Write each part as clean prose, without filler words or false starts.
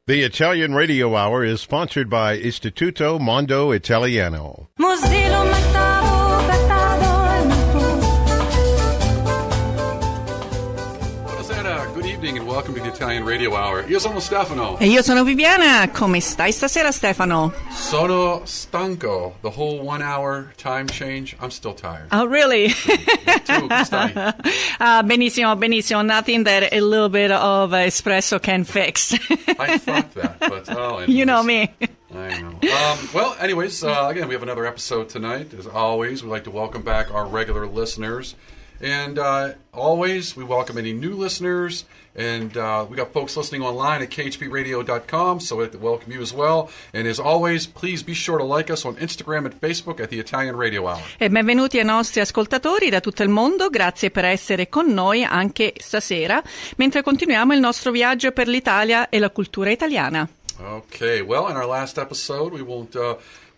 The Italian Radio Hour is sponsored by Istituto Mondo Italiano. Mozilo Mattavo, Gattavo, Buonasera, good evening and welcome to the Italian Radio Hour. Io sono Stefano. E io sono Viviana. Come stai stasera, Stefano? Sono stanco. The whole 1 hour time change, I'm still tired. Oh, really? Tu, come stai? Benissimo, benissimo. Nothing that a little bit of espresso can fix. I thought that, but anyways. You know me. I know. Well, anyways, again, we have another episode tonight. As always, we'd like to welcome back our regular listeners. And always, we welcome any new listeners. And we got folks listening online at khpradio.com, so we'd like to welcome you as well. And as always, please be sure to like us on Instagram and Facebook at the Italian Radio Hour. E benvenuti ai nostri ascoltatori da tutto il mondo. Grazie per essere con noi anche stasera, mentre continuiamo il nostro viaggio per l'Italia e la cultura italiana. Okay, well, in our last episode, we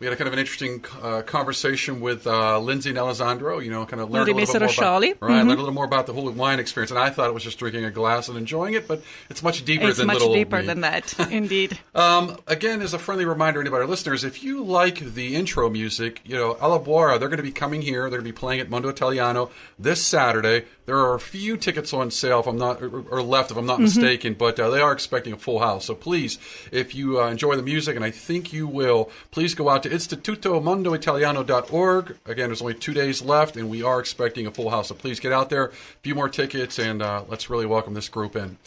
had a kind of an interesting conversation with Lindsay and Alessandro, kind of learned a little bit more about, learned a little more about the whole wine experience. And I thought it was just drinking a glass and enjoying it, but it's much deeper than little old me. It's much deeper than that, indeed. Again, as a friendly reminder to any of our listeners, if you like the intro music, Alla Buora, they're going to be coming here. They're going to be playing at Mondo Italiano this Saturday. There are a few tickets on sale, if I'm not mistaken, but they are expecting a full house. So please, if you enjoy the music, and I think you will, please go out to IstitutoMondoItaliano.org. Again, there's only 2 days left, and we are expecting a full house. So please get out there, a few more tickets, and let's really welcome this group in.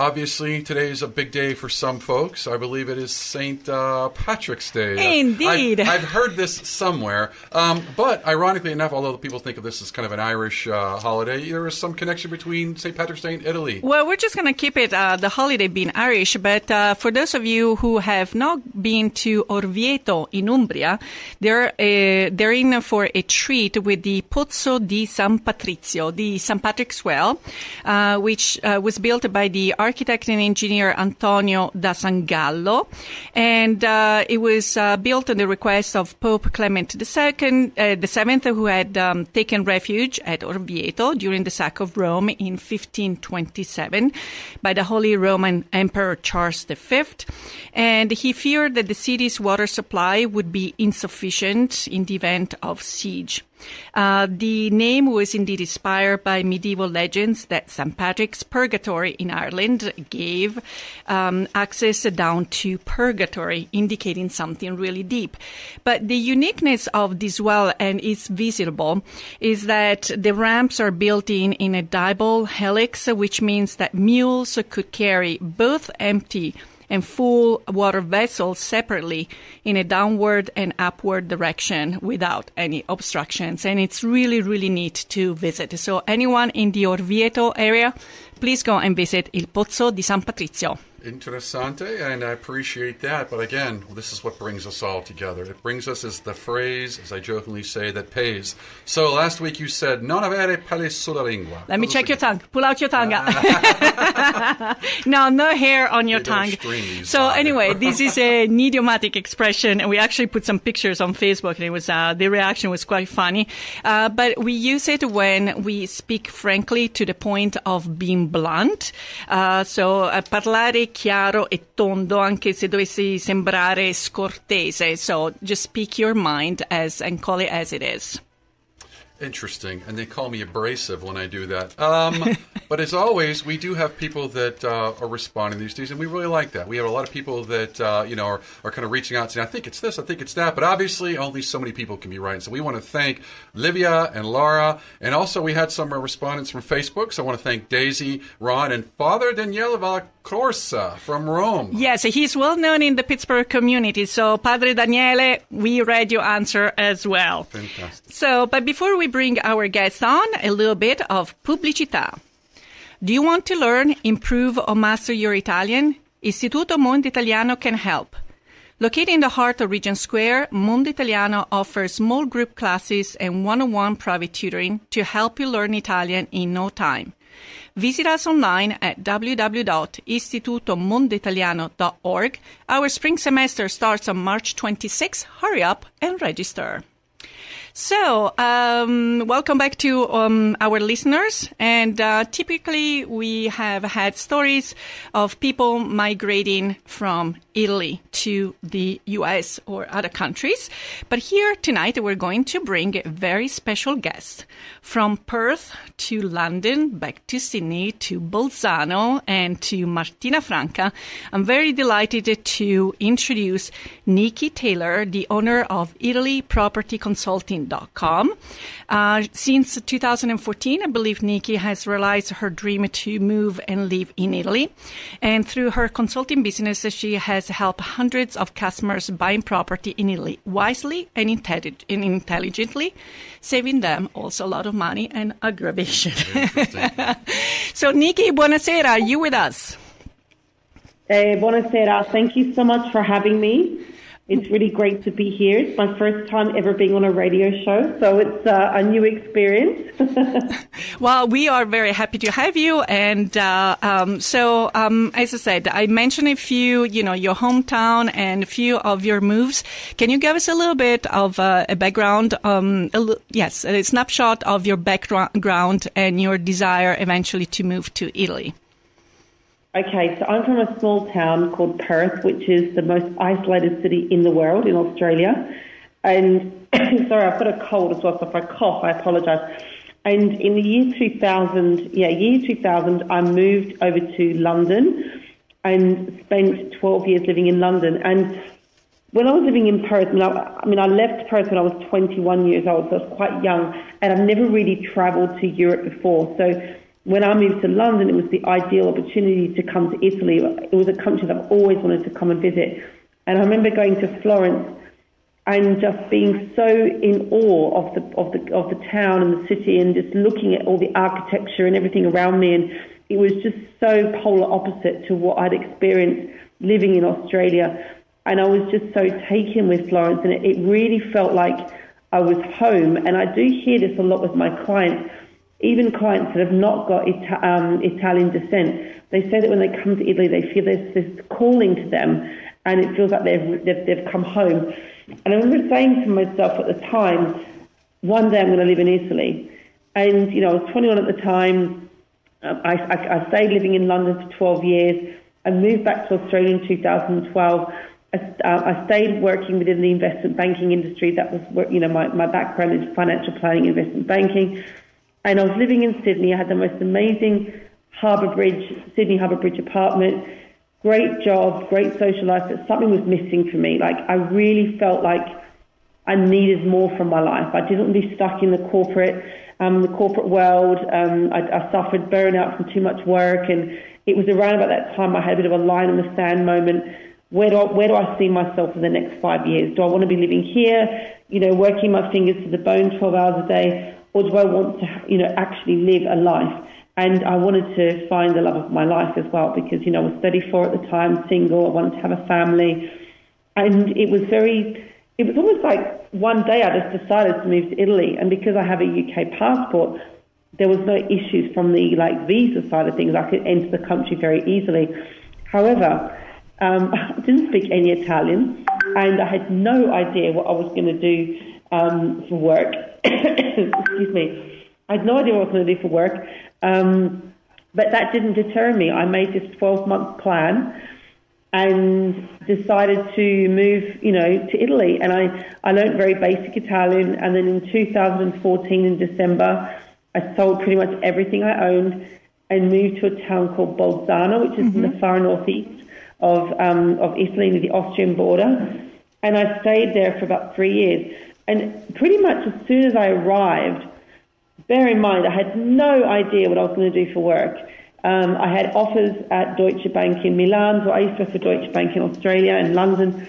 Obviously, today is a big day for some folks. I believe it is St. Patrick's Day. Indeed. I've heard this somewhere. But ironically enough, although people think of this as kind of an Irish holiday, there is some connection between St. Patrick's Day and Italy. Well, we're just going to keep it, the holiday being Irish. But for those of you who have not been to Orvieto in Umbria, they're in for a treat with the Pozzo di San Patrizio, the St. Patrick's Well, which was built by the architect and engineer Antonio da Sangallo, and it was built on the request of Pope Clement the Seventh, who had taken refuge at Orvieto during the sack of Rome in 1527 by the Holy Roman Emperor Charles V, and he feared that the city's water supply would be insufficient in the event of siege. The name was indeed inspired by medieval legends that St. Patrick's Purgatory in Ireland gave access down to purgatory, indicating something really deep. But the uniqueness of this well, and it's visible, is that the ramps are built in a diable helix, which means that mules could carry both empty and full water vessels separately in a downward and upward direction without any obstructions. And it's really, really neat to visit. So anyone in the Orvieto area, please go and visit Il Pozzo di San Patrizio. Interessante, and I appreciate that. But again, this is what brings us all together. It brings us as the phrase, as I jokingly say, that pays. So last week you said, non avere peli sulla lingua. Let me check your tongue. Pull out your tongue. No hair on your tongue. So anyway, this is an idiomatic expression, and we actually put some pictures on Facebook, and it was the reaction was quite funny. But we use it when we speak frankly to the point of being blunt. So parlare chiaro e tondo, anche se dovessi sembrare scortese. So just speak your mind and call it as it is. Interesting. And they call me abrasive when I do that. But as always, we do have people that are responding these days, and we really like that. We have a lot of people that, are kind of reaching out saying, I think it's this, I think it's that. But obviously, only so many people can be right. So we want to thank Livia and Laura. And also, we had some respondents from Facebook. So I want to thank Daisy, Ron, and Father Daniele Vallacorsa from Rome. Yes, he's well known in the Pittsburgh community. So, Padre Daniele, we read your answer as well. Fantastic. So, but before we bring our guests on, a little bit of pubblicità. Do you want to learn, improve, or master your Italian? Istituto Mondo Italiano can help. Located in the heart of Regent Square, Mondo Italiano offers small group classes and one-on-one private tutoring to help you learn Italian in no time. Visit us online at www.istitutomondoitaliano.org. Our spring semester starts on March 26. Hurry up and register. So, welcome back to our listeners. And typically, we have had stories of people migrating from Italy to the U.S. or other countries. But here tonight, we're going to bring a very special guest from Perth to London, back to Sydney, to Bolzano, and to Martina Franca. I'm very delighted to introduce Nikki Taylor, the owner of ItalyPropertyConsulting.com. Since 2014, I believe Nikki has realized her dream to move and live in Italy. And through her consulting business, she has helped hundreds of customers buying property in Italy wisely and intelligently, saving them also a lot of money and aggravation. So, Nikki, buonasera. Are you with us? Buonasera. Thank you so much for having me. It's really great to be here. It's my first time ever being on a radio show, so it's a new experience. Well, we are very happy to have you. And as I said, I mentioned a few, your hometown and a few of your moves. Can you give us a little bit of a background, a snapshot of your background and your desire eventually to move to Italy? Okay, so I'm from a small town called Perth, which is the most isolated city in the world, in Australia. And, sorry, I've got a cold as well, so if I cough, I apologise. And in the year 2000, I moved over to London and spent 12 years living in London. And when I was living in Perth, I left Perth when I was 21 years old, so I was quite young, and I've never really travelled to Europe before. So when I moved to London, it was the ideal opportunity to come to Italy. It was a country that I've always wanted to come and visit. And I remember going to Florence and just being so in awe of the town and the city, and just looking at all the architecture and everything around me. And it was just so polar opposite to what I'd experienced living in Australia. And I was just so taken with Florence, and it really felt like I was home. And I do hear this a lot with my clients. Even clients that have not got Italian descent, they say that when they come to Italy, they feel there's this calling to them, and it feels like they've come home. And I remember saying to myself at the time, one day I'm going to live in Italy. And, I was 21 at the time. I stayed living in London for 12 years. I moved back to Australia in 2012. I stayed working within the investment banking industry. That was, my background is financial planning, investment banking. And I was living in Sydney. I had the most amazing Sydney Harbour Bridge apartment, great job, great social life, but something was missing for me. Like, I really felt like I needed more from my life. I didn't want to be stuck in the corporate world. I suffered burnout from too much work, and it was around about that time I had a bit of a line in the sand moment. Where do I see myself in the next 5 years? Do I want to be living here, working my fingers to the bone 12 hours a day? Or do I want to, actually live a life? And I wanted to find the love of my life as well, because, I was 34 at the time, single. I wanted to have a family. And it was almost like one day I just decided to move to Italy. And because I have a UK passport, there was no issues from the visa side of things. I could enter the country very easily. However, I didn't speak any Italian, and I had no idea what I was going to do for work. Excuse me. I had no idea what I was going to do for work, but that didn't deter me. I made this 12-month plan and decided to move, to Italy. And I learned very basic Italian. And then in 2014, in December, I sold pretty much everything I owned and moved to a town called Bolzano, which is in the far northeast of Italy, near the Austrian border. And I stayed there for about 3 years. And pretty much as soon as I arrived, bear in mind, I had no idea what I was going to do for work. I had offers at Deutsche Bank in Milan, so I used to work for Deutsche Bank in Australia and London.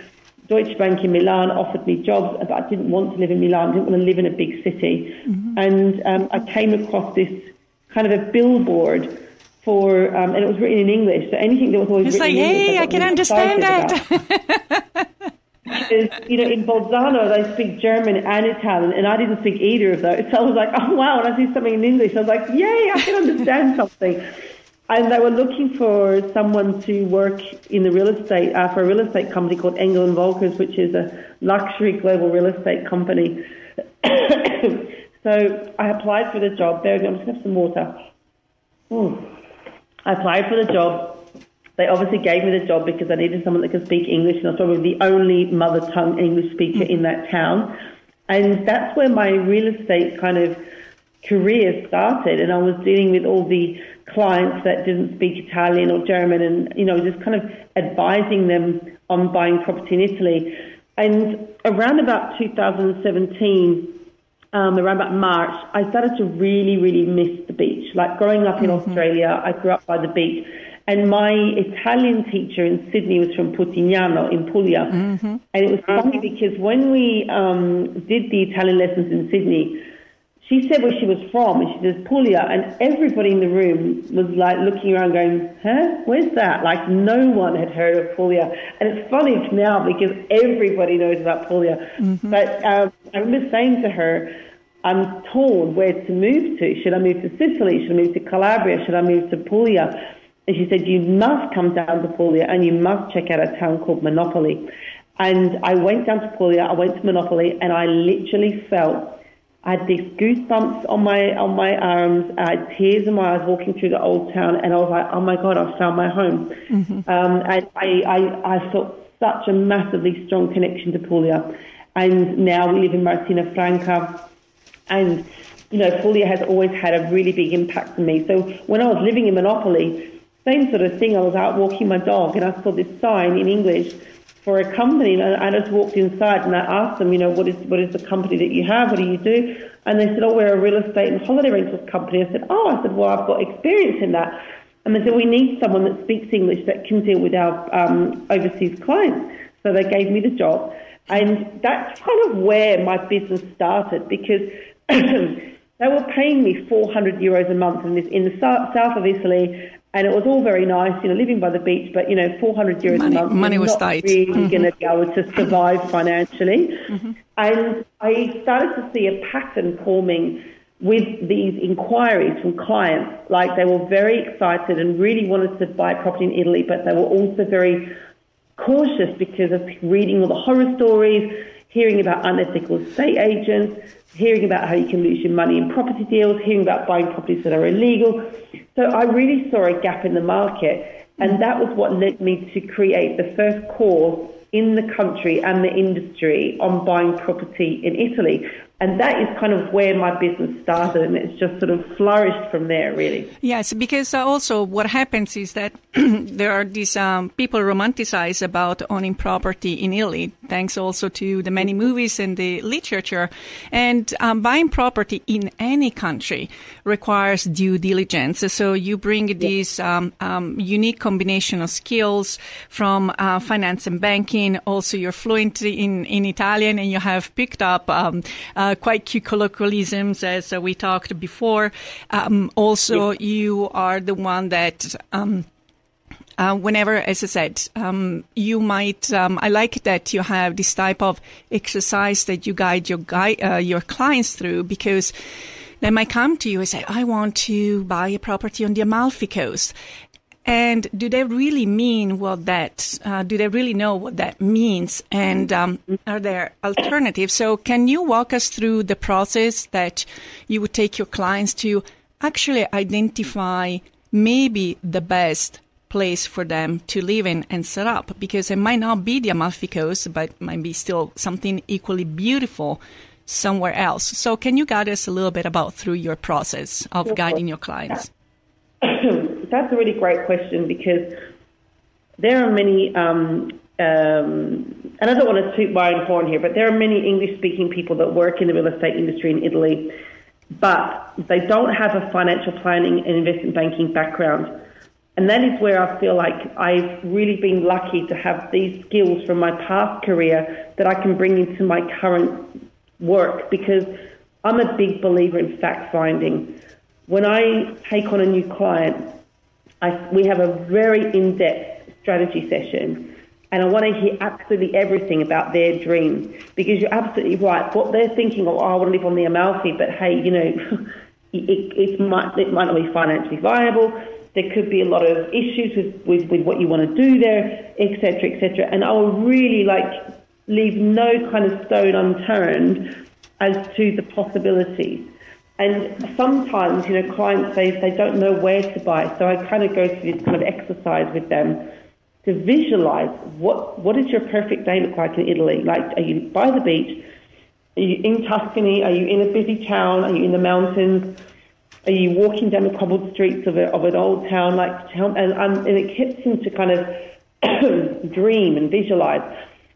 Deutsche Bank in Milan offered me jobs, but I didn't want to live in Milan. I didn't want to live in a big city. And I came across this kind of a billboard for, and it was written in English, so anything that was always written in English. Hey, I can understand that. Because, in Bolzano, they speak German and Italian, and I didn't speak either of those. So I was like, oh, wow, and I see something in English. I was like, yay, I can understand something. And they were looking for someone to work in the real estate, for a real estate company called Engel & Volkers, which is a luxury global real estate company. So I applied for the job. There, I'm just going to have some water. I applied for the job. They obviously gave me the job because I needed someone that could speak English, and I was probably the only mother tongue English speaker in that town. And that's where my real estate kind of career started. And I was dealing with all the clients that didn't speak Italian or German, and, you know, just kind of advising them on buying property in Italy. And around about 2017, around about March, I started to really, really miss the beach. Like growing up in Australia, I grew up by the beach. And my Italian teacher in Sydney was from Putignano in Puglia. And it was funny because when we did the Italian lessons in Sydney, she said where she was from, and she says Puglia, and everybody in the room was like looking around going, huh, where's that? Like no one had heard of Puglia. And it's funny now because everybody knows about Puglia. But I remember saying to her, I'm torn where to move to. Should I move to Sicily? Should I move to Calabria? Should I move to Puglia? And she said, you must come down to Puglia and you must check out a town called Monopoli. And I went down to Puglia, I went to Monopoli, and I literally felt, I had these goosebumps on my arms, I had tears in my eyes walking through the old town, and I was like, oh my God, I've found my home. And I felt such a massively strong connection to Puglia. And now we live in Martina Franca, and, you know, Puglia has always had a really big impact on me. So when I was living in Monopoli, same sort of thing, I was out walking my dog and I saw this sign in English for a company, and I just walked inside and I asked them, you know, what is the company that you have? What do you do? And they said, oh, we're a real estate and holiday rentals company. I said, well, I've got experience in that. And they said, we need someone that speaks English that can deal with our overseas clients. So they gave me the job. And that's kind of where my business started, because they were paying me €400 a month in the south of Italy. And it was all very nice, you know, living by the beach, but, you know, €400 a month. Money was not tight. Really going to be able to survive financially. And I started to see a pattern forming with these inquiries from clients. Like they were very excited and really wanted to buy property in Italy, but they were also very cautious because of reading all the horror stories, hearing about unethical estate agents, hearing about how you can lose your money in property deals, hearing about buying properties that are illegal. So I really saw a gap in the market, and that was what led me to create the first course in the country and the industry on buying property in Italy. And that is kind of where my business started, and it's just sort of flourished from there, really. Yes, because also what happens is that there are these people romanticize about owning property in Italy, thanks also to the many movies and the literature. And buying property in any country requires due diligence. So you bring this unique combination of skills from finance and banking. Also, you're fluent in Italian, and you have picked up quite cute colloquialisms, as we talked before. Also, you are the one that, whenever, as I said, you might, I like that you have this type of exercise that you guide your clients through, because they might come to you and say, I want to buy a property on the Amalfi Coast. And do they really mean what that? Do they really know what that means? And are there alternatives? So, can you walk us through the process that you would take your clients to actually identify maybe the best place for them to live in and set up? Because it might not be the Amalfi Coast, but it might be still something equally beautiful somewhere else. So, can you guide us a little bit through your process of guiding your clients? That's a really great question, because there are many, and I don't want to toot my own horn here, but there are many English-speaking people that work in the real estate industry in Italy, but they don't have a financial planning and investment banking background. And that is where I feel like I've really been lucky to have these skills from my past career that I can bring into my current work, because I'm a big believer in fact-finding. When I take on a new client, we have a very in-depth strategy session, and I want to hear absolutely everything about their dreams, because you're absolutely right. What they're thinking of, I want to live on the Amalfi, but hey, you know, it might not be financially viable. There could be a lot of issues with what you want to do there, etc., etc. And I will really leave no kind of stone unturned as to the possibilities. And sometimes, clients say they don't know where to buy. So I kind of go through this kind of exercise with them to visualize what does your perfect day look like in Italy? Like, are you by the beach? Are you in Tuscany? Are you in a busy town? Are you in the mountains? Are you walking down the cobbled streets of an old town like town? And it gets them to kind of dream and visualize.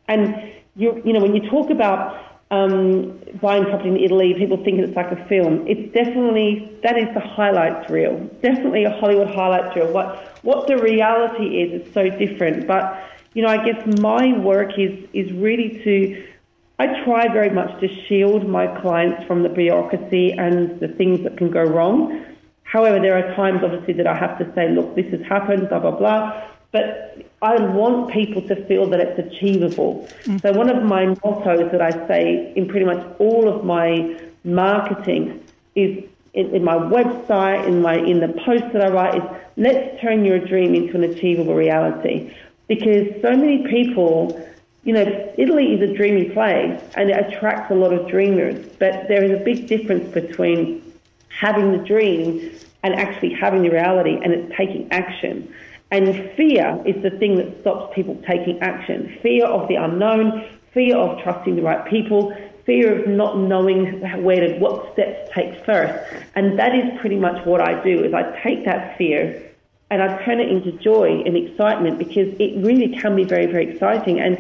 And when you talk about buying property in Italy, people think it's like a film. It's definitely, that is the highlights reel. Definitely a Hollywood highlights reel. What the reality is so different. But, I guess my work is really I try very much to shield my clients from the bureaucracy and the things that can go wrong. However, there are times, obviously, that I have to say, look, this has happened, blah, blah, blah. But I want people to feel that it's achievable. So one of my mottos that I say in pretty much all of my marketing is in my website, in the posts that I write, is let's turn your dream into an achievable reality. Because so many people, Italy is a dreamy place and it attracts a lot of dreamers. But there is a big difference between having the dream and actually having the reality, and it's taking action. And fear is the thing that stops people taking action. Fear of the unknown, fear of trusting the right people, fear of not knowing what steps to take first. And that is pretty much what I do, is I take that fear and I turn it into joy and excitement, because it really can be very, very exciting. And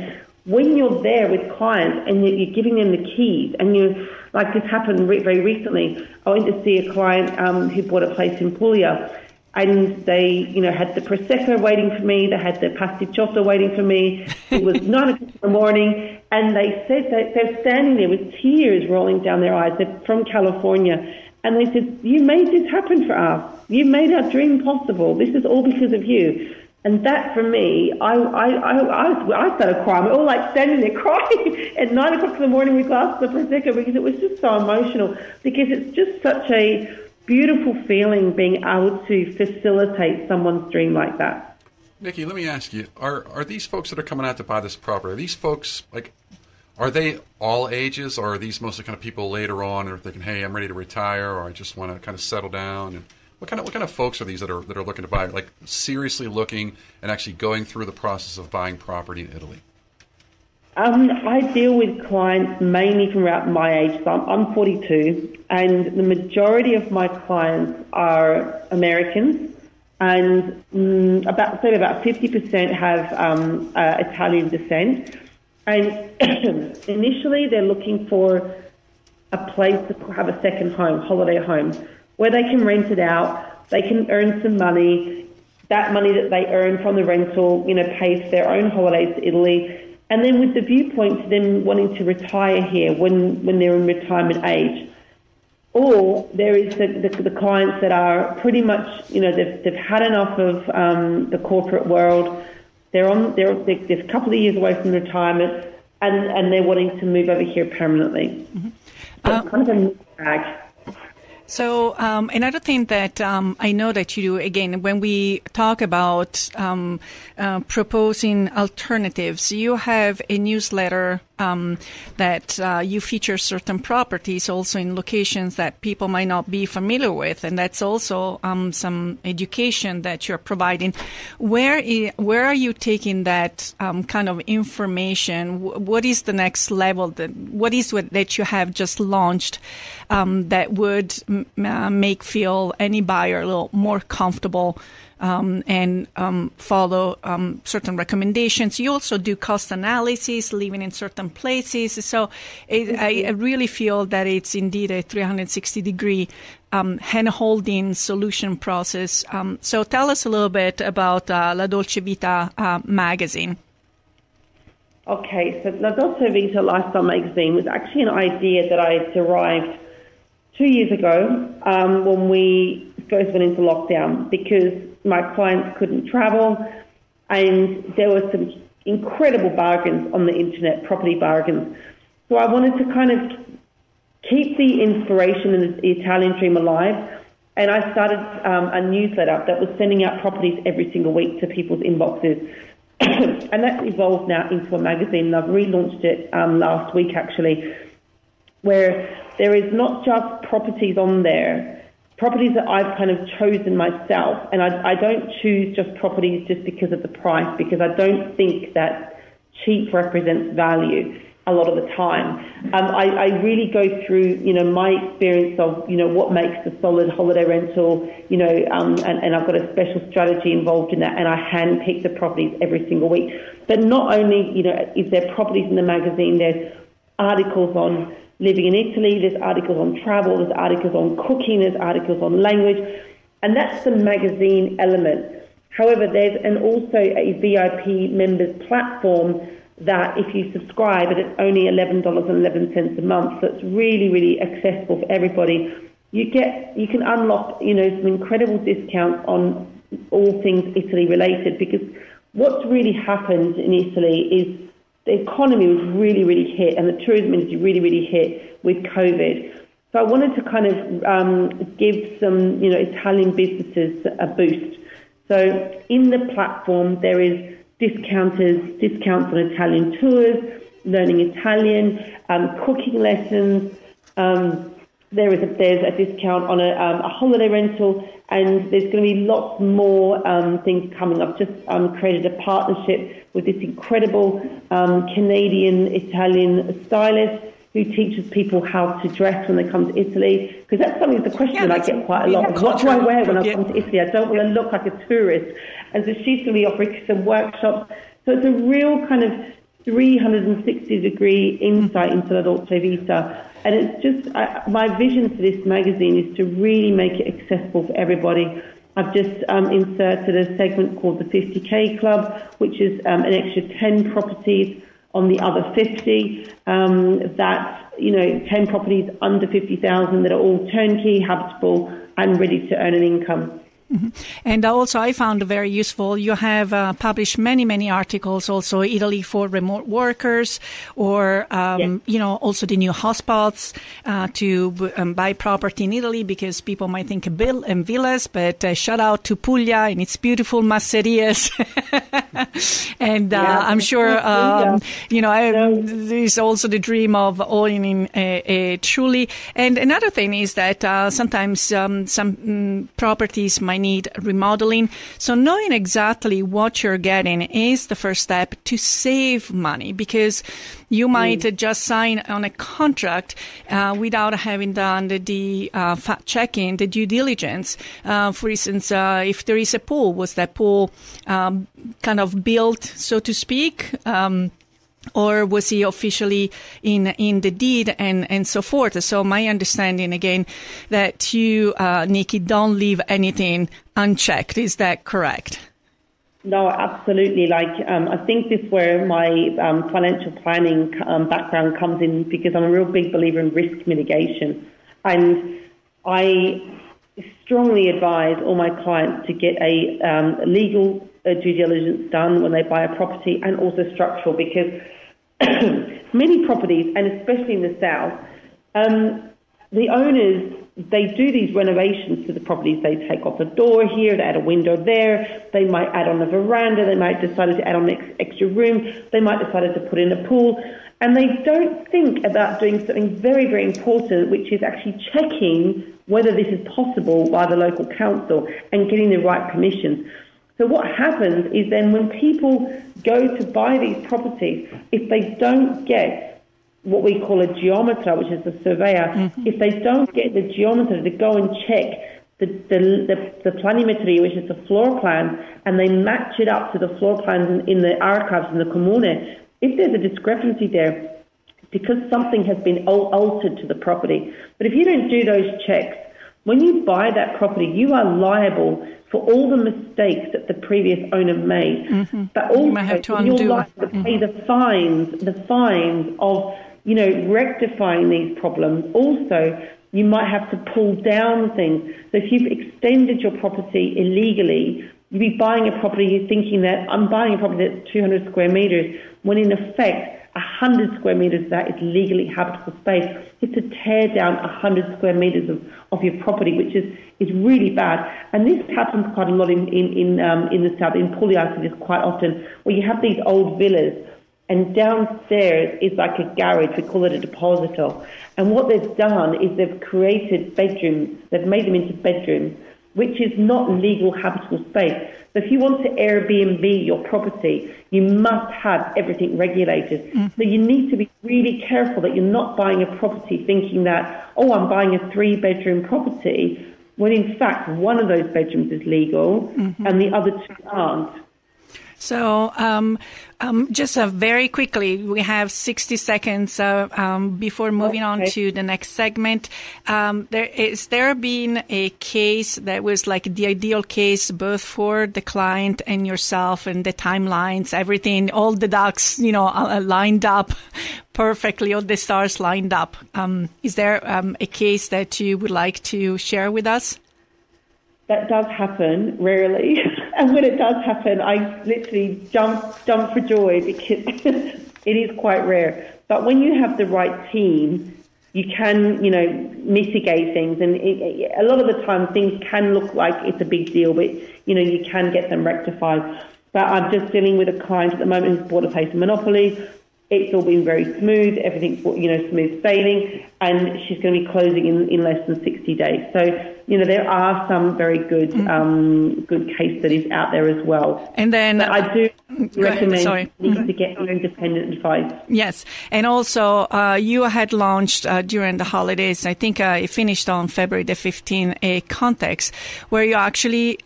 when you're there with clients and you're giving them the keys, and like this happened very recently, I went to see a client who bought a place in Puglia. And they, had the Prosecco waiting for me. They had the pasticciotto waiting for me. It was 9 o'clock in the morning. And they said that they're standing there with tears rolling down their eyes. They're from California. And they said, you made this happen for us. You made our dream possible. This is all because of you. And that, for me, I started crying. We're all like standing there crying at 9 o'clock in the morning with glasses of Prosecco, because it was just so emotional. Because it's just such a beautiful feeling being able to facilitate someone's dream like that. Nikki, let me ask you, are these folks that are coming out to buy this property, are these folks, are they all ages, or are these mostly kind of people later on, or thinking, hey, I'm ready to retire, or I just want to kind of settle down? And what kind of folks are these that are looking to buy, like seriously looking and actually going through the process of buying property in Italy? I deal with clients mainly from about my age. So I'm 42, and the majority of my clients are Americans, and about 50% have Italian descent. And initially, they're looking for a place to have a second home, holiday home, where they can rent it out. They can earn some money. That money that they earn from the rental, pays for their own holidays to Italy. And then with the viewpoint to them wanting to retire here when they're in retirement age. Or there is the clients that are pretty much, they've had enough of the corporate world. They're a couple of years away from retirement, and they're wanting to move over here permanently. Mm-hmm. So it's kind of a mixed bag. So another thing that I know that you do, again, when we talk about proposing alternatives, you have a newsletter that you feature certain properties also in locations that people might not be familiar with, and that's also some education that you're providing. Where are you taking that kind of information? What is the next level? What is that you have just launched that would make feel any buyer a little more comfortable and follow certain recommendations? You also do cost analysis, living in certain places. So I really feel that it's indeed a 360-degree hand-holding solution process. So tell us a little bit about La Dolce Vita magazine. Okay, so La Dolce Vita Lifestyle magazine was actually an idea that I derived 2 years ago when we first went into lockdown, because my clients couldn't travel and there were some incredible bargains on the internet, property bargains. So I wanted to kind of keep the inspiration and the Italian dream alive, and I started a newsletter that was sending out properties every single week to people's inboxes. And that's evolved now into a magazine, and I've relaunched it last week actually. where there is not just properties on there, properties that I've kind of chosen myself, and I don't choose just properties just because of the price, because I don't think that cheap represents value a lot of the time. I really go through, my experience of, what makes a solid holiday rental, and I've got a special strategy involved in that, and I handpick the properties every single week. But not only, is there properties in the magazine, there's articles on living in Italy, there's articles on travel, there's articles on cooking, there's articles on language, and that's the magazine element. However, there's also a VIP members platform that if you subscribe, and it's only $11.11 a month, so it's really, really accessible for everybody. You can unlock, some incredible discounts on all things Italy related, because what's really happened in Italy is the economy was really, really hit, and the tourism industry really, really hit with COVID. So I wanted to kind of give some, Italian businesses a boost. So in the platform, there is discounts on Italian tours, learning Italian, cooking lessons. There's a discount on a holiday rental, and there's going to be lots more things coming up. Just created a partnership with this incredible Canadian-Italian stylist who teaches people how to dress when they come to Italy. Because that's something, the question I get quite a lot. What do I wear when I come to Italy? I don't want to look like a tourist. And so she's going to be offering some workshops. So it's a real kind of 360-degree insight into La Dolce Vita. And it's just, my vision for this magazine is to really make it accessible for everybody. I've just inserted a segment called the 50K Club, which is an extra 10 properties on the other 50, 10 properties under 50,000 that are all turnkey, habitable, and ready to earn an income. Mm-hmm. And also I found very useful, you have published many articles, also Italy for remote workers, or, also the new hotspots to buy property in Italy, because people might think villas, but shout out to Puglia and its beautiful masserias. And I'm sure, there's also the dream of owning a truly. And another thing is that sometimes some properties might need remodeling. So knowing exactly what you're getting is the first step to save money, because you might just sign on a contract without having done the fact checking, the due diligence. For instance, if there is a pool, was that pool kind of built, so to speak? Or was he officially in the deed and so forth? So my understanding, again, that you, Nikki, don't leave anything unchecked. Is that correct? No, absolutely. I think this is where my financial planning background comes in, because I'm a real big believer in risk mitigation. And I strongly advise all my clients to get a legal due diligence done when they buy a property, and also structural, because many properties, and especially in the south, the owners, they do these renovations to the properties. They take off a door here, they add a window there, they might add on a veranda, they might decide to add on an extra room, they might decide to put in a pool, and they don't think about doing something very, very important, which is actually checking whether this is possible by the local council and getting the right permissions. So what happens is then when people go to buy these properties, if they don't get what we call a geometer, which is the surveyor, if they don't get the geometer to go and check the planimetry, which is the floor plan, and they match it up to the floor plans in the archives in the comune, if there's a discrepancy there, because something has been altered to the property. But if you don't do those checks, when you buy that property, you are liable for all the mistakes that the previous owner made. Mm-hmm. But also, you might have to undo. You're liable to pay the fines of, rectifying these problems. Also, you might have to pull down things. So if you've extended your property illegally, you'd be buying a property, you're thinking that I'm buying a property that's 200 square meters, when in effect, 100 square meters of that is legally habitable space. You have to tear down 100 square meters of your property, which is really bad. And this happens quite a lot in the south. In Puglia, I see this quite often, where you have these old villas, And downstairs is like a garage. We call it a depositor. And what they've done is they've created bedrooms. They've made them into bedrooms, which is not legal habitable space. So if you want to Airbnb your property, you must have everything regulated. So you need to be really careful that you're not buying a property thinking that, oh, I'm buying a 3-bedroom property, when in fact one of those bedrooms is legal and the other 2 aren't. So, just very quickly, we have 60 seconds before moving on to the next segment. There been a case that was like the ideal case, both for the client and yourself, and the timelines, everything, all the ducks, lined up perfectly, all the stars lined up. Is there a case that you would like to share with us? That does happen rarely, and when it does happen, I literally jump for joy because it is quite rare. But when you have the right team, you can, mitigate things, and a lot of the time things can look like it's a big deal, but you can get them rectified. But I'm just dealing with a client at the moment who's bought a place in Monopoly. It's all been very smooth, everything's, smooth sailing, and she's going to be closing in less than 60 days. So, there are some very good good case studies out there as well. And then but I do recommend you need to get independent advice. Yes, and also you had launched during the holidays, I think it finished on February the 15th, a context where you actually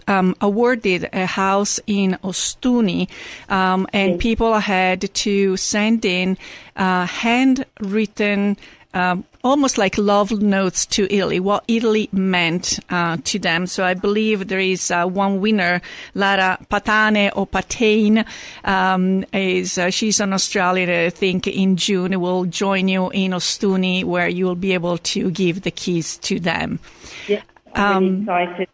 awarded a house in Ostuni, and people had to send in handwritten, almost like love notes to Italy, what Italy meant to them. So I believe there is one winner, Lara Patane or Patain, she's an Australian, I think in June will join you in Ostuni, where you will be able to give the keys to them. Yeah. I'm really excited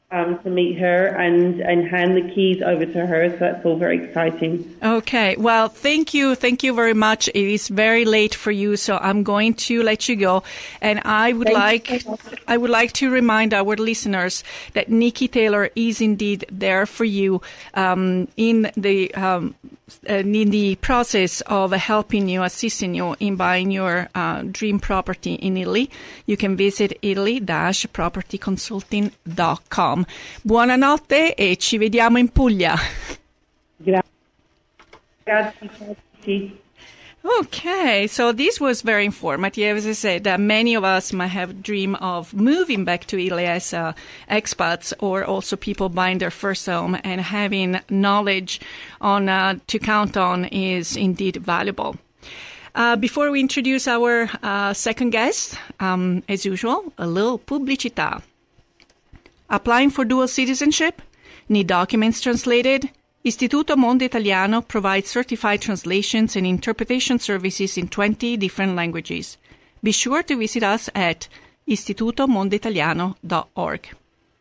to meet her and hand the keys over to her, so that's all very exciting. Okay, well, thank you very much. It is very late for you, so I'm going to let you go. And I would like to remind our listeners that Nikki Taylor is indeed there for you in the process of helping you, assisting you in buying your dream property in Italy. You can visit italy-propertyconsulting.com. Buonanotte e ci vediamo in Puglia. Grazie. Okay, so this was very informative. As I said, many of us might have dream of moving back to Italy as expats, or also people buying their first home, and having knowledge on to count on is indeed valuable. Before we introduce our second guest, as usual, a little pubblicità. Applying for dual citizenship? Need documents translated? Istituto Mondo Italiano provides certified translations and interpretation services in 20 different languages. Be sure to visit us at istitutomondoitaliano.org.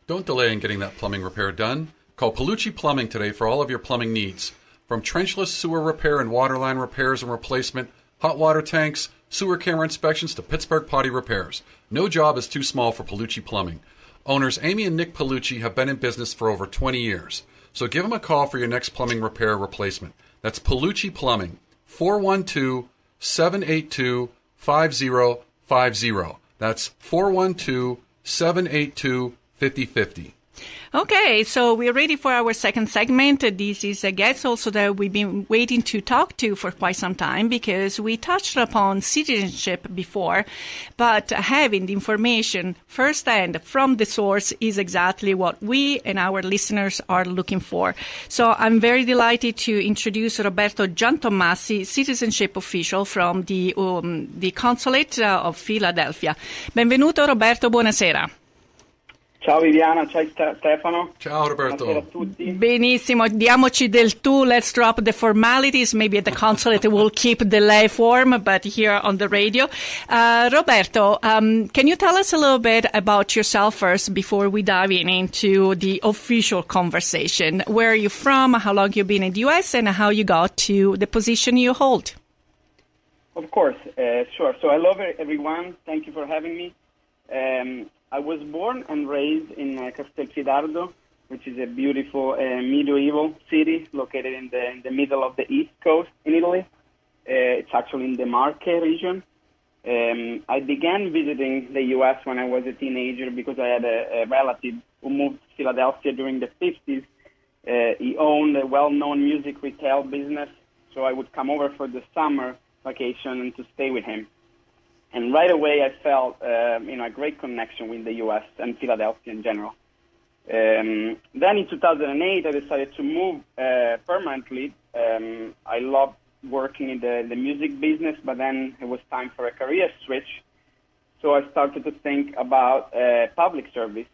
Don't delay in getting that plumbing repair done. Call Palucci Plumbing today for all of your plumbing needs. From trenchless sewer repair and waterline repairs and replacement, hot water tanks, sewer camera inspections to Pittsburgh potty repairs. No job is too small for Palucci Plumbing. Owners Amy and Nick Palucci have been in business for over 20 years. So give them a call for your next plumbing repair or replacement. That's Palucci Plumbing, 412-782-5050. That's 412-782-5050. Okay, so we're ready for our second segment. This is a guest also that we've been waiting to talk to for quite some time, because we touched upon citizenship before, but having the information firsthand from the source is exactly what we and our listeners are looking for. So I'm very delighted to introduce Roberto Giantommassi, citizenship official from the Consulate of Philadelphia. Benvenuto Roberto, buonasera. Ciao Viviana, ciao Stefano. Ciao Roberto. Buonasera a tutti. Benissimo, diamoci del tu. Let's drop the formalities. Maybe at the consulate we'll keep the lay form, but here on the radio. Roberto, can you tell us a little bit about yourself first before we dive into the official conversation? Where are you from, how long you've been in the U.S., and how you got to the position you hold? Of course, sure. So hello everyone. Thank you for having me. I was born and raised in Castelfidardo which is a beautiful medieval city located in the middle of the East Coast in Italy. It's actually in the Marche region. I began visiting the U.S. when I was a teenager because I had a relative who moved to Philadelphia during the 50s. He owned a well-known music retail business, so I would come over for the summer vacation and to stay with him. And right away, I felt a great connection with the U.S. and Philadelphia in general. Then in 2008, I decided to move permanently. I loved working in the music business, but then it was time for a career switch. So I started to think about public service.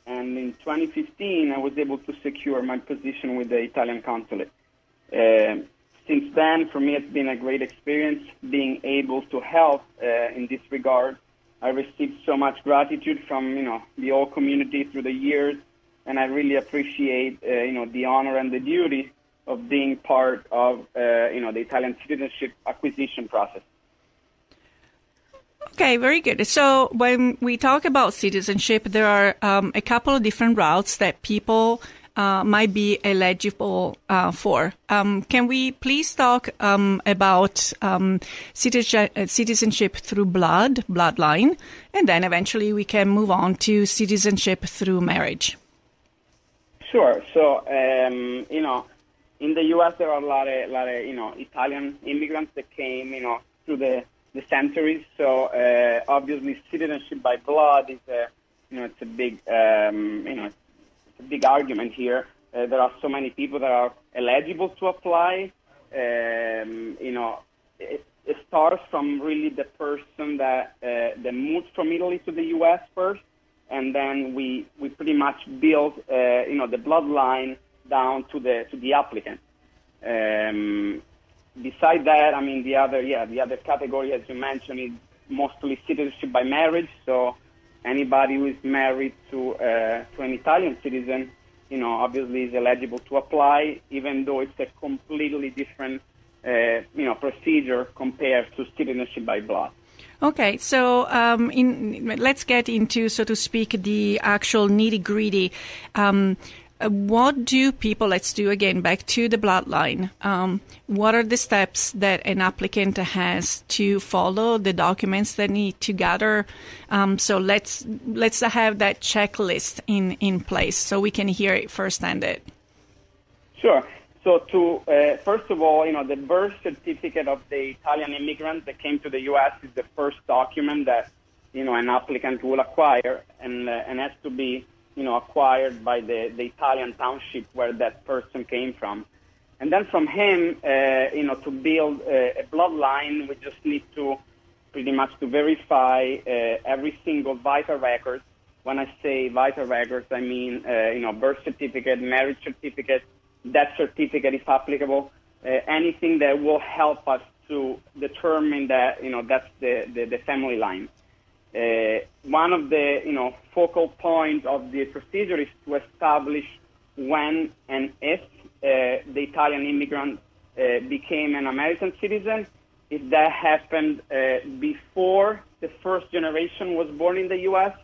And in 2015, I was able to secure my position with the Italian consulate. Since then, for me, it's been a great experience being able to help in this regard. I received so much gratitude from, the whole community through the years, and I really appreciate, the honor and the duty of being part of, the Italian citizenship acquisition process. Okay, very good. So when we talk about citizenship, there are a couple of different routes that people might be eligible for. Can we please talk about citizenship through bloodline, and then eventually we can move on to citizenship through marriage? Sure. So, in the U.S. there are a lot of Italian immigrants that came, through the centuries. So obviously, citizenship by blood is it's a big it's a big argument here. There are so many people that are eligible to apply. It starts from really the person that moved from Italy to the U.S. first, and then we pretty much build the bloodline down to the applicant. Beside that, the other category, as you mentioned, is mostly citizenship by marriage. So anybody who is married to an Italian citizen, obviously is eligible to apply, even though it's a completely different, procedure compared to citizenship by blood. Okay, so let's get into, so to speak, the actual nitty-gritty. What do people, let's do again, back to the bloodline. What are the steps that an applicant has to follow, the documents they need to gather? So let's have that checklist in place so we can hear it firsthand. Sure. So first of all, the birth certificate of the Italian immigrant that came to the U.S. is the first document that, an applicant will acquire and has to be acquired by the Italian township where that person came from. And then from him, to build a bloodline, we just need to pretty much to verify every single vital record. When I say vital records, I mean, birth certificate, marriage certificate, death certificate if applicable, anything that will help us to determine that, that's the family line. One of the focal points of the procedure is to establish when and if the Italian immigrant became an American citizen. If that happened before the first generation was born in the U.S.,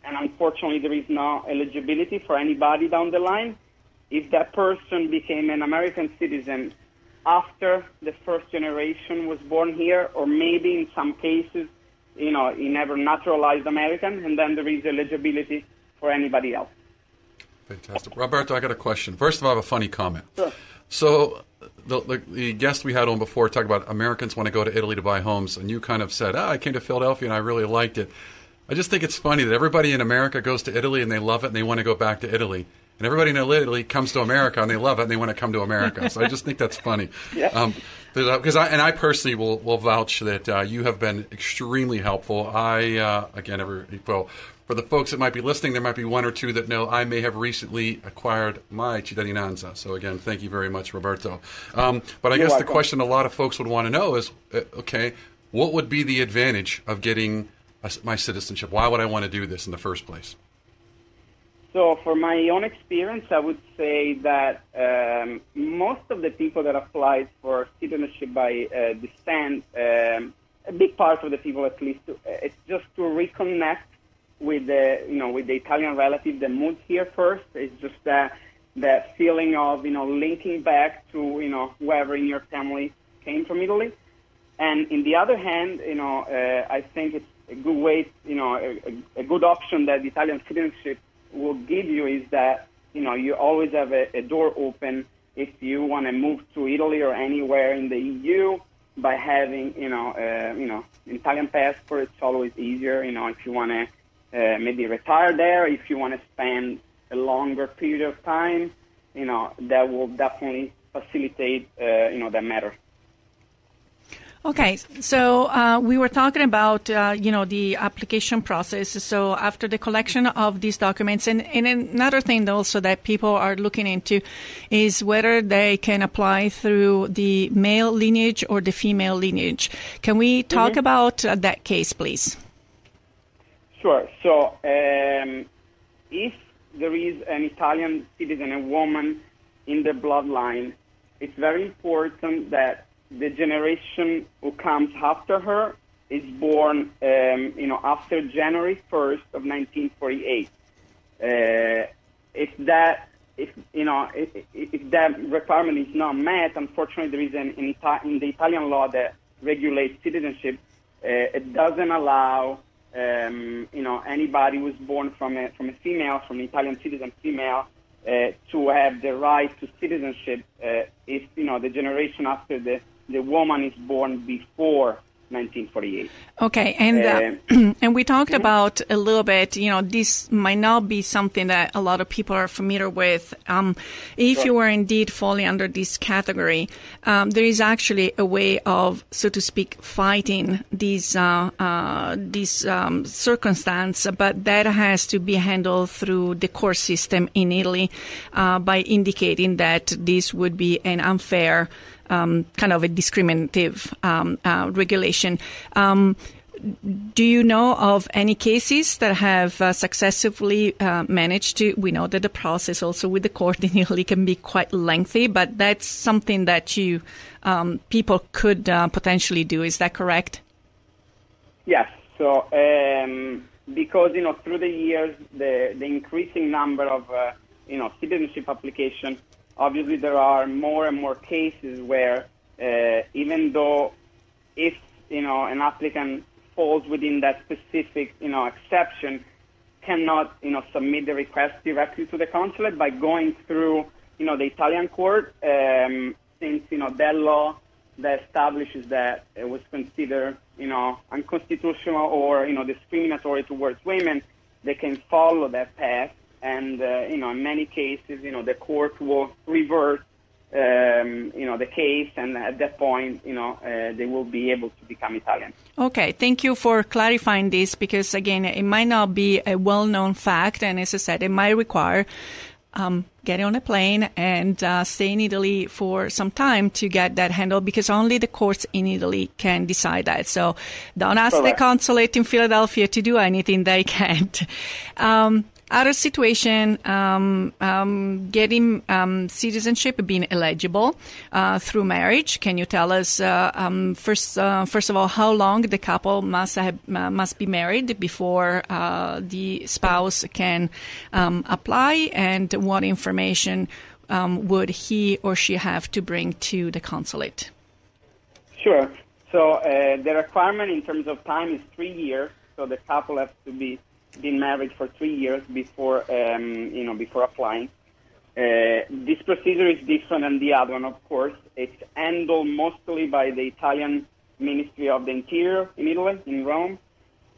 and unfortunately there is no eligibility for anybody down the line. If that person became an American citizen after the first generation was born here, or maybe in some cases, he never naturalized American, and then there is eligibility for anybody else. Fantastic. Roberto, I got a question. First of all, I have a funny comment. Sure. So the guest we had on before talked about Americans want to go to Italy to buy homes, and you kind of said, I came to Philadelphia and I really liked it. I just think it's funny that everybody in America goes to Italy and they love it and they want to go back to Italy. And everybody in Italy comes to America and they love it and they want to come to America. So I just think that's funny. Yeah. Because I personally will vouch that you have been extremely helpful. For the folks that might be listening, there might be one or two that know I may have recently acquired my cittadinanza. So again, thank you very much, Roberto. But I guess the question a lot of folks would want to know is, okay, what would be the advantage of getting my citizenship? Why would I want to do this in the first place? So for my own experience, I would say that most of the people that applied for citizenship by descent, a big part of the people at least, it's just to reconnect with the Italian relative that moved here first. It's just that feeling of linking back to whoever in your family came from Italy. And in the other hand, I think it's a good way, a good option that the Italian citizenship will give you is that you always have a door open if you want to move to Italy or anywhere in the EU. By having an Italian passport, it's always easier. If you want to maybe retire there, if you want to spend a longer period of time, that will definitely facilitate that matter. Okay, so we were talking about, the application process. So after the collection of these documents, and another thing also that people are looking into is whether they can apply through the male lineage or the female lineage. Can we talk about that case, please? Sure. So if there is an Italian citizen, a woman in the bloodline, it's very important that the generation who comes after her is born, after January 1st of 1948. If that requirement is not met, unfortunately, there is in the Italian law that regulates citizenship. It doesn't allow, anybody who's born from a female, from an Italian citizen female, to have the right to citizenship if the generation after the woman is born before 1948. Okay, and and we talked about a little bit, this might not be something that a lot of people are familiar with. If you are indeed falling under this category, there is actually a way of, so to speak, fighting these circumstance, but that has to be handled through the court system in Italy by indicating that this would be an unfair kind of a discriminative regulation. Do you know of any cases that have successfully managed to? We know that the process also with the court in Italy can be quite lengthy, but that's something that people could potentially do. Is that correct? Yes. So because through the years the increasing number of citizenship applications. Obviously, there are more and more cases where even though if, an applicant falls within that specific, exception, cannot, submit the request directly to the consulate by going through, the Italian court, since, that law that establishes that it was considered, unconstitutional or, discriminatory towards women, they can follow that path. And, in many cases, the court will reverse, the case. And at that point, they will be able to become Italian. Okay. Thank you for clarifying this because, again, it might not be a well-known fact. And as I said, it might require getting on a plane and stay in Italy for some time to get that handled because only the courts in Italy can decide that. So don't ask the consulate in Philadelphia to do anything they can't. Other situation, getting citizenship, being eligible through marriage. Can you tell us first of all how long the couple must be married before the spouse can apply, and what information would he or she have to bring to the consulate? Sure. So the requirement in terms of time is 3 years. So the couple has to be been married for 3 years before before applying. This procedure is different than the other one, of course. It's handled mostly by the Italian Ministry of the Interior in Italy, in Rome.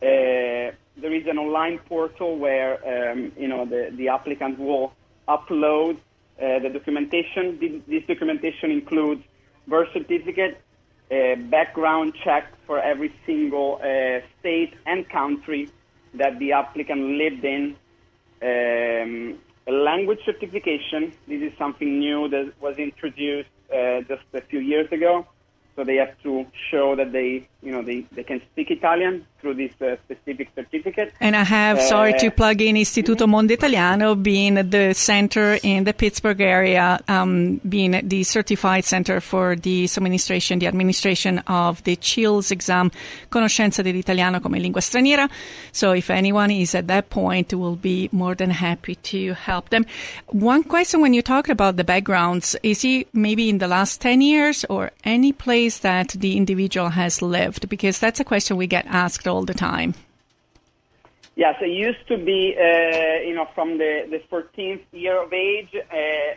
There is an online portal where the applicant will upload the documentation. This documentation includes birth certificate, background check for every single state and country that the applicant lived in, a language certification. This is something new that was introduced just a few years ago. So they have to show that they can speak Italian through this specific certificate. And I have, sorry to plug in, Istituto Mondo Italiano being the center in the Pittsburgh area, being the certified center for the administration of the CILS exam, Conoscenza dell'Italiano come lingua straniera. So if anyone is at that point, we'll be more than happy to help them. One question when you talked about the backgrounds, is he maybe in the last 10 years or any place that the individual has lived? Because that's a question we get asked all the time. Yes, it used to be, from the 14th year of age.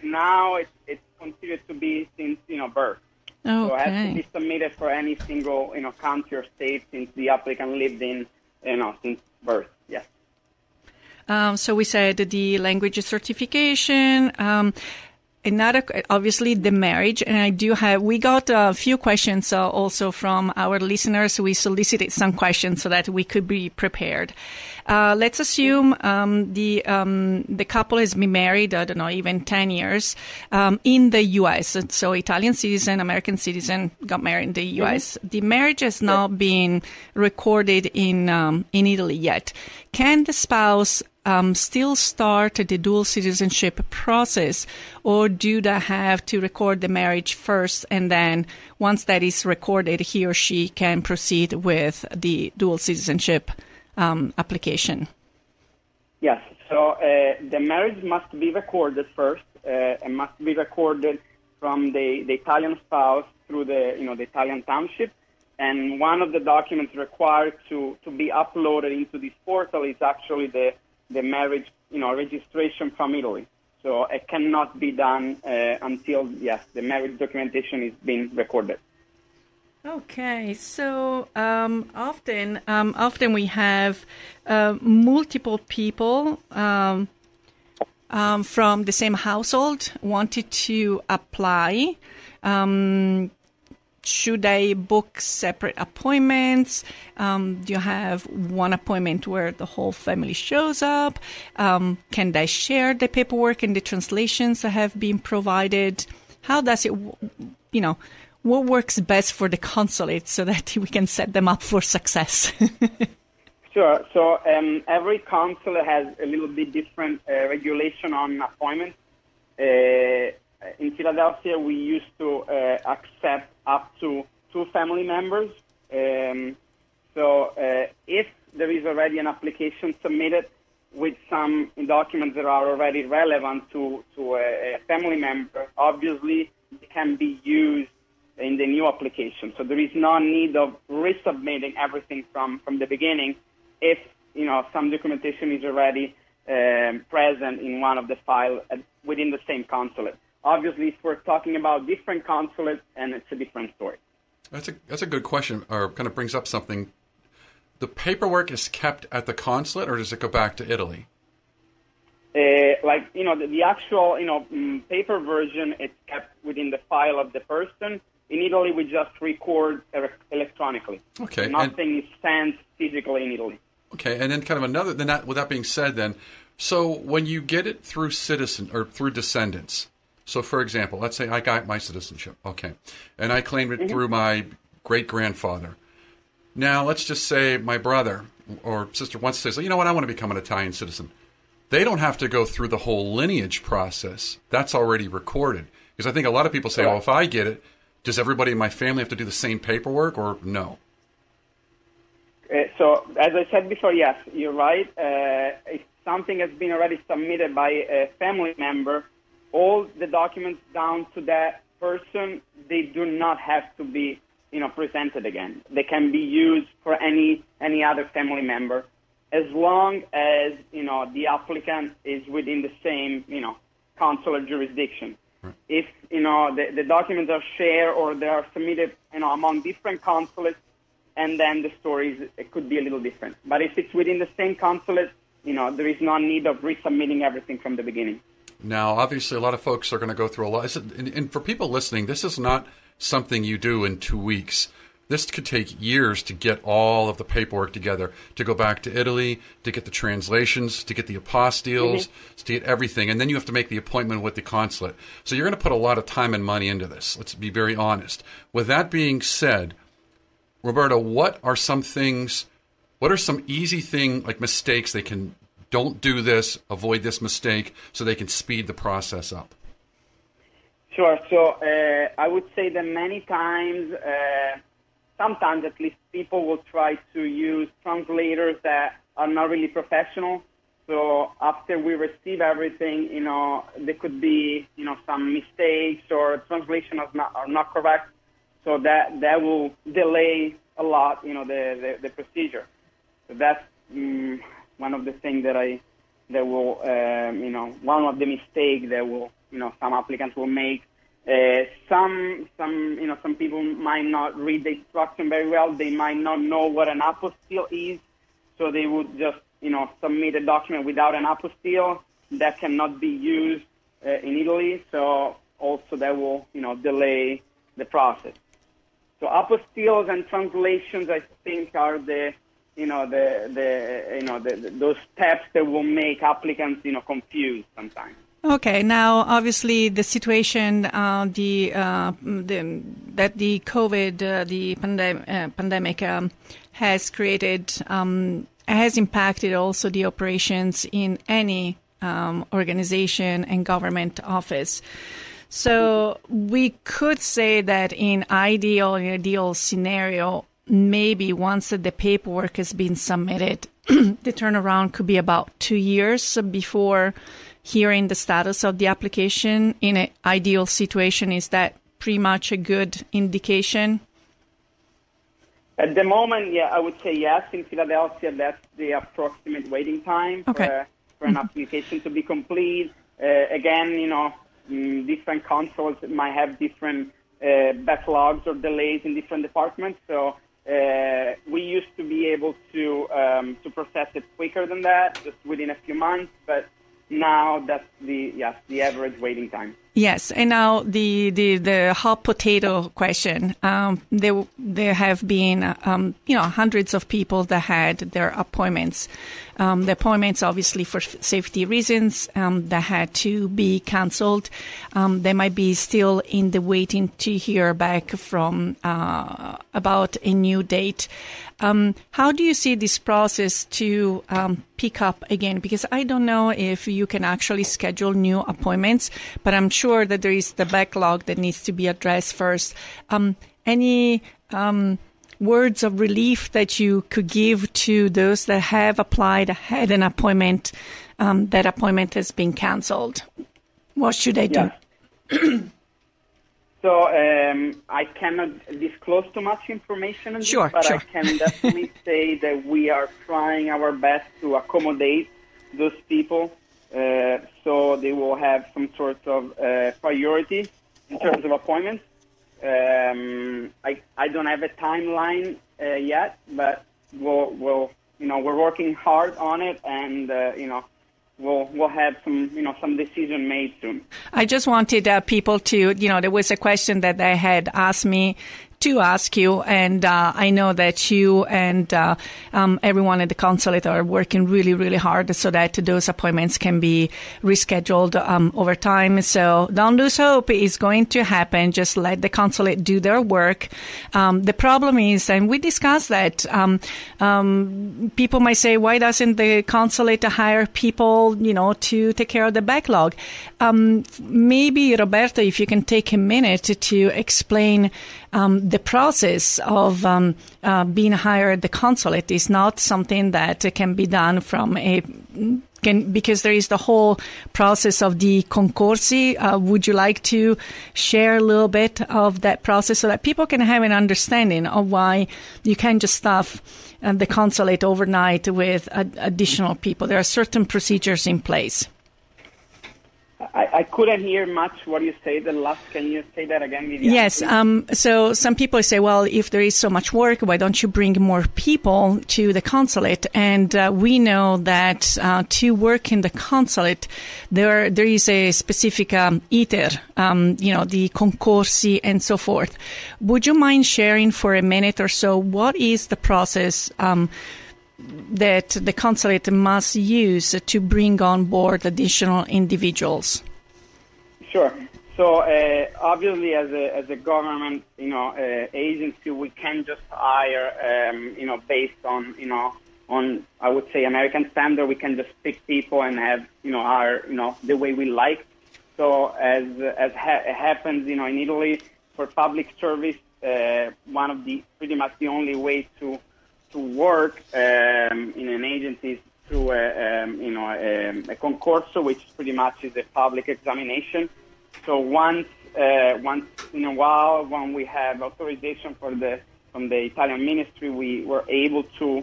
Now it's considered to be since, birth. Okay. So it has to be submitted for any single, country or state since the applicant lived in, since birth. Yes. So we said the language certification. Another, obviously, the marriage, and we got a few questions also from our listeners. We solicited some questions so that we could be prepared. Let's assume the couple has been married, I don't know, even 10 years in the U.S. So Italian citizen, American citizen got married in the U.S. Mm-hmm. The marriage has not been recorded in Italy yet. Can the spouse still start the dual citizenship process, or do they have to record the marriage first, and then once that is recorded, he or she can proceed with the dual citizenship application? Yes. So the marriage must be recorded first, and must be recorded from the Italian spouse through the Italian township. And one of the documents required to be uploaded into this portal is actually the marriage, registration from Italy. So it cannot be done until, the marriage documentation is being recorded. Okay, so often we have multiple people from the same household wanted to apply. Should they book separate appointments? Do you have one appointment where the whole family shows up? Can they share the paperwork and the translations that have been provided? How does it, what works best for the consulate so that we can set them up for success? Sure. So every consulate has a little bit different regulation on appointments. In Philadelphia, we used to accept up to 2 family members. So if there is already an application submitted with some documents that are already relevant to a family member, obviously it can be used in the new application. So there is no need of resubmitting everything from the beginning if some documentation is already present in one of the files within the same consulate. Obviously, if we're talking about different consulates, and it's a different story. That's a good question, or kind of brings up something. The paperwork is kept at the consulate, or does it go back to Italy? The actual, paper version is kept within the file of the person. In Italy, we just record electronically. Okay. Nothing is sent physically in Italy. Okay, and then kind of another. Then with that being said, then, so when you get it through citizen or through descendants. So, for example, let's say I got my citizenship, okay, and I claimed it through my great-grandfather. Now, let's just say my brother or sister wants to say, I want to become an Italian citizen. They don't have to go through the whole lineage process. That's already recorded. Because I think a lot of people say, well, if I get it, does everybody in my family have to do the same paperwork, or no? So, as I said before, yes, you're right. If something has been already submitted by a family member, all the documents down to that person, they do not have to be, presented again. They can be used for any other family member, as long as, the applicant is within the same, consular jurisdiction. Right. If, the documents are shared or they are submitted, among different consulates, and then the story it could be a little different. But if it's within the same consulate, there is no need of resubmitting everything from the beginning. Now, obviously, a lot of folks are going to go through a lot. And for people listening, this is not something you do in 2 weeks. This could take years to get all of the paperwork together, to go back to Italy, to get the translations, to get the apostilles, to get everything. And then you have to make the appointment with the consulate. So you're going to put a lot of time and money into this. Let's be very honest. With that being said, Roberto, what are some easy like mistakes they can, don't do this, avoid this mistake, so they can speed the process up? Sure. So I would say that many times, sometimes at least, people will try to use translators that are not really professional. So after we receive everything, there could be, some mistakes or translation are not correct. So that will delay a lot, the procedure. So that's one of the things one of the mistakes that will, some applicants will make. Some people might not read the instruction very well. They might not know what an apostille is, so they would just, submit a document without an apostille that cannot be used in Italy. So also that will, delay the process. So apostilles and translations, I think, are those steps that will make applicants, confused sometimes. Okay. Now, obviously, the situation, that the COVID, the pandemic, has created, has impacted also the operations in any organization and government office. So we could say that in ideal scenario, maybe once the paperwork has been submitted, the turnaround could be about 2 years before hearing the status of the application. In an ideal situation, is that pretty much a good indication? At the moment, yeah, I would say yes. In Philadelphia, that's the approximate waiting time for an application to be complete. Again, different consulates might have different backlogs or delays in different departments. So we used to be able to process it quicker than that, just within a few months. But now that's the average waiting time. Yes, and now the hot potato question. There have been hundreds of people that had their appointments. The appointments, obviously, for safety reasons, that had to be canceled. They might be still in the waiting to hear back from about a new date. How do you see this process to pick up again? Because I don't know if you can actually schedule new appointments, but I'm sure that there is the backlog that needs to be addressed first. Any words of relief that you could give to those that have applied, had an appointment, that appointment has been canceled? What should they do? Yeah. So I cannot disclose too much information on this, but I can definitely say that we are trying our best to accommodate those people so they will have some sort of priority in terms of appointments. I don't have a timeline yet, but we're working hard on it, and we'll have some decision made soon. I just wanted people to, there was a question that they had asked me to ask you, and I know that you and everyone at the consulate are working really, really hard so that those appointments can be rescheduled over time. So don't lose hope. It's going to happen. Just let the consulate do their work. The problem is, and we discussed that, people might say, why doesn't the consulate hire people, to take care of the backlog? Maybe, Roberto, if you can take a minute to explain the process of being hired at the consulate is not something that can be done because there is the whole process of the concorsi. Would you like to share a little bit of that process so that people can have an understanding of why you can't just staff the consulate overnight with additional people? There are certain procedures in place. I couldn't hear much what you say. The last, can you say that again, Viviana? Yes. So some people say, well, if there is so much work, why don't you bring more people to the consulate? And we know that to work in the consulate, there is a specific ITER, the concorsi and so forth. Would you mind sharing for a minute or so what is the process that the consulate must use to bring on board additional individuals? Sure. So obviously, as a government, agency, we can't just hire, based on, on I would say American standard. We can just pick people and have, hire, the way we like. So as happens, in Italy for public service, one of the pretty much the only way to work in an agency is through a concorso, which pretty much is a public examination. So once in a while, when we have authorization from the Italian ministry, we were able to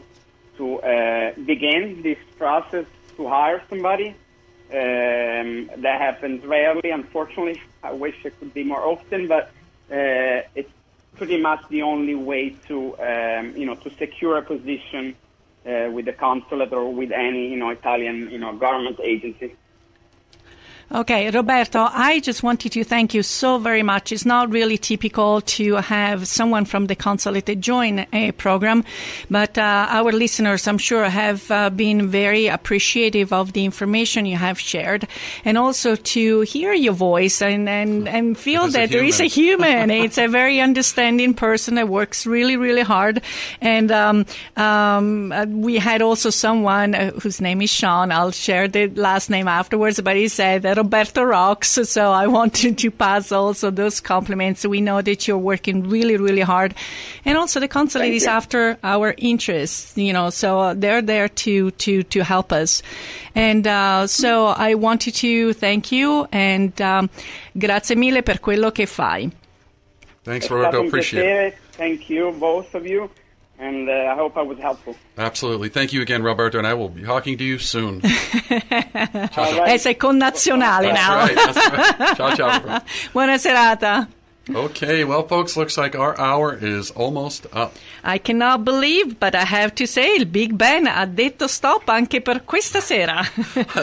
begin this process to hire somebody. That happens rarely, unfortunately. I wish it could be more often, but it's pretty much the only way to to secure a position with the consulate or with any Italian government agency. Okay, Roberto, I just wanted to thank you so very much. It's not really typical to have someone from the consulate join a program, but our listeners, I'm sure, have been very appreciative of the information you have shared, and also to hear your voice and feel that there is a human. It's a very understanding person that works really, really hard. And we had also someone whose name is Sean. I'll share the last name afterwards, but he said that Roberto rocks, so I wanted to pass also those compliments. We know that you're working really, really hard, and also the consulate is after our interests, so they're there to help us. And so I wanted to thank you, and grazie mille per quello che fai. Thanks, Roberto. Appreciate it. Thank you, both of you. And I hope I was helpful. Absolutely. Thank you again, Roberto, and I will be talking to you soon. Ciao. Sei connazionale now. That's right. Ciao, ciao. Buona serata. Okay, well, folks, looks like our hour is almost up. I cannot believe, but I have to say, il Big Ben ha detto stop anche per questa sera.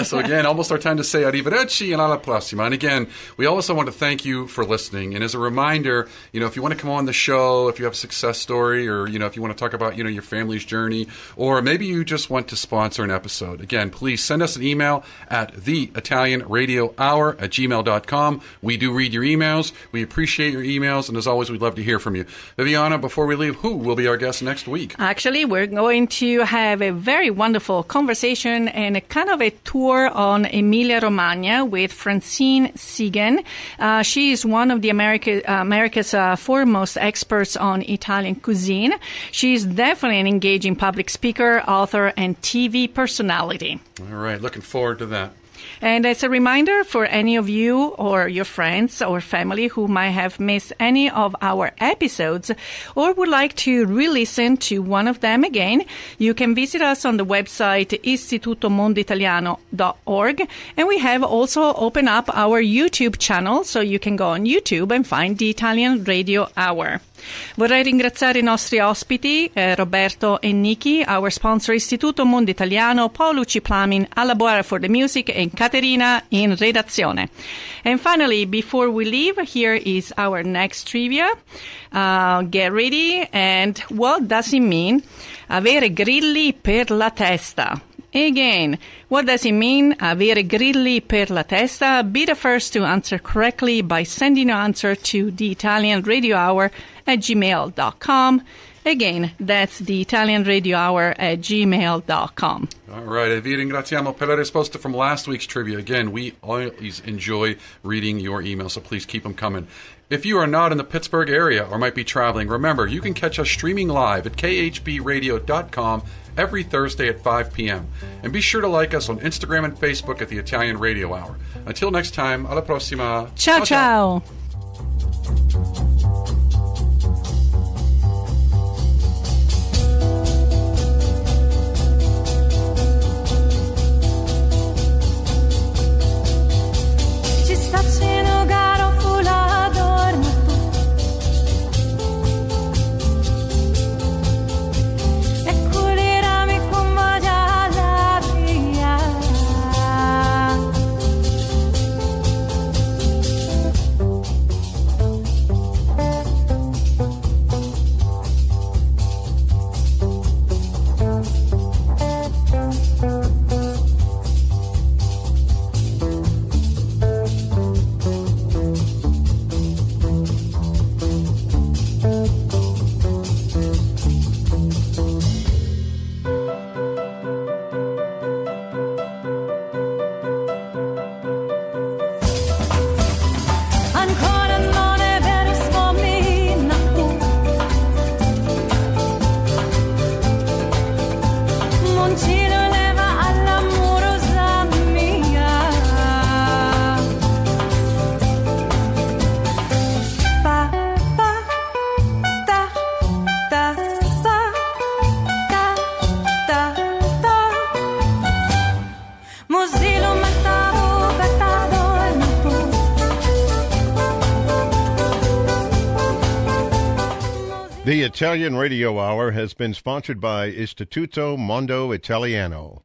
So again, almost our time to say arrivederci and alla prossima. And again, we also want to thank you for listening. And as a reminder, if you want to come on the show, if you have a success story, or, if you want to talk about, your family's journey, or maybe you just want to sponsor an episode, again, please send us an email at theitalianradiohour@gmail.com. We do read your emails. We appreciate your emails, and as always, we'd love to hear from you. Viviana, before we leave, who will be our guest next week? Actually, we're going to have a very wonderful conversation and a kind of a tour on Emilia-Romagna with Francine Siegen. She is one of the America's foremost experts on Italian cuisine. She's definitely an engaging public speaker, author, and TV personality. All right, looking forward to that. And as a reminder for any of you or your friends or family who might have missed any of our episodes or would like to re-listen to one of them again, you can visit us on the website istitutomondoitaliano.org. And we have also opened up our YouTube channel, so you can go on YouTube and find the Italian Radio Hour. Vorrei ringraziare i nostri ospiti, Roberto e Nikki, our sponsor Istituto Mondo Italiano, Paolo Ciplamin, alla Boara for the music, and Caterina in redazione. And finally, before we leave, here is our next trivia. Get ready, and what does it mean? Avere grilli per la testa. Again, what does it mean, avere grilli per la testa? Be the first to answer correctly by sending your answer to theitalianradiohour@gmail.com. Again, that's theitalianradiohour@gmail.com. All right, vi ringraziamo per la risposta from last week's trivia. Again, we always enjoy reading your emails, so please keep them coming. If you are not in the Pittsburgh area or might be traveling, remember, you can catch us streaming live at khbradio.com every Thursday at 5 p.m. And be sure to like us on Instagram and Facebook at The Italian Radio Hour. Until next time, alla prossima. Ciao, ciao. The Italian Radio Hour has been sponsored by Istituto Mondo Italiano.